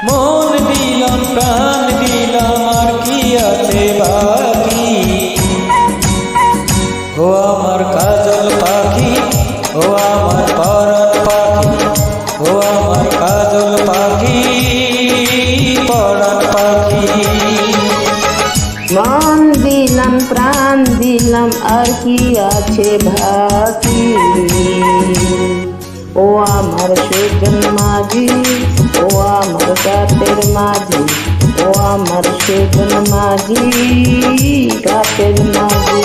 মন দিলাম প্রাণ দিলাম আর কি আছে বাকি। ও আমার কাজল পাখি, ও আমার পরাণ পাখি, ও আমার কাজল পাখি, পরাণ পাখি। মন দিলাম প্রাণ দিলাম আর কি আছে বাকি। ও আমার সুজন মাঝি, ও আমার গাতের মাঝি, ও আমার সুজন মাঝি, গাতের মাঝি।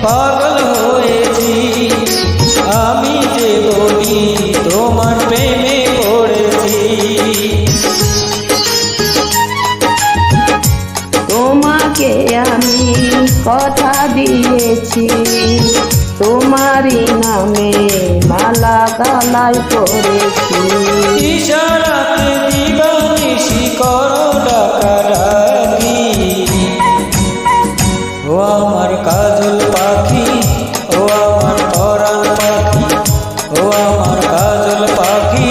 পাগল হয়েছি আমি যে বলি তোমার প্রেমে পড়েছি। তোমাকে আমি কথা দিয়েছি, তোমারই নামে মালা গলায় পড়েছি। ইশারাতে দিবানিশি করো ডাকাডাকি। ও আমার কাজল পাখি, ও আমার পরাণ পাখি, ও আমার কাজল পাখি,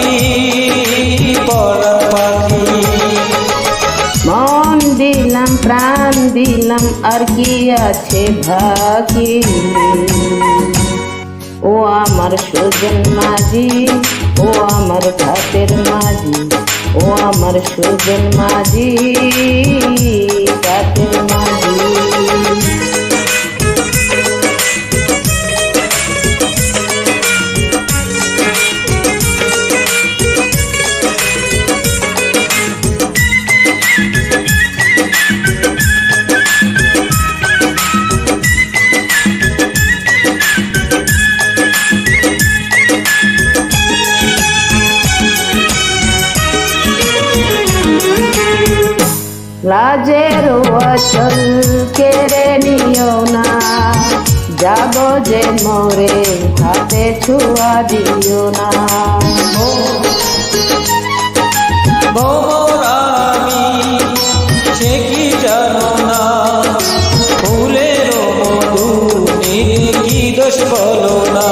পরাণ পাখি। মন দিলাম প্রাণ দিলাম আর কি আছে বাকি। ও আমার সুজন মাঝি, ও আমার ঘাটের মাঝি, ও আমার সুজন মাঝি, ঘাটের মাঝি। লাজের আঁচল কেড়ে নিও না, যাব যে মোরে হাতে ছুঁয়া দিও না। আমি সে কি জানো না, ফুলের মধু নিয়ে কি দোষ বলো না।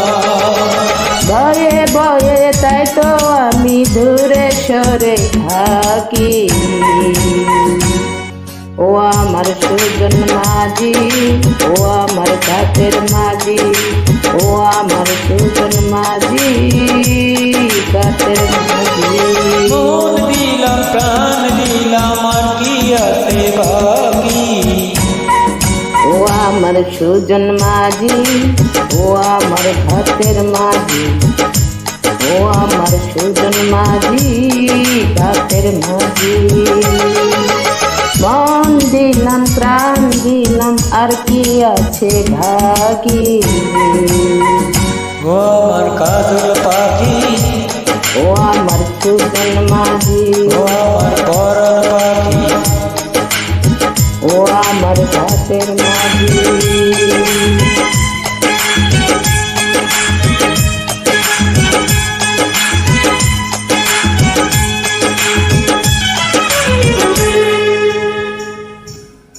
ভয়ে ভয়ে তাই তো আমি দূরে সরে থাকি। ও আমার সুজন মাঝি, ও আমার ঘাটের মাঝি, ও আমার সুজন মাঝি, ঘাটের মাঝি। মন দিলাম প্রাণ দিলাম আর কি আছে বাকি। ও আমার সুজন মাঝি, ও আমার ঘাটের মাঝি, ও আমার সুজন মাঝি, ঘাটের মাঝি। মন দিলাম প্রাণ দিলাম আর কি আছে বাকি। ও আমার কাজল পাখি, ও আমার সুজন মাঝি, ও আমার পরাণ পাখি, ও আমার ঘাটের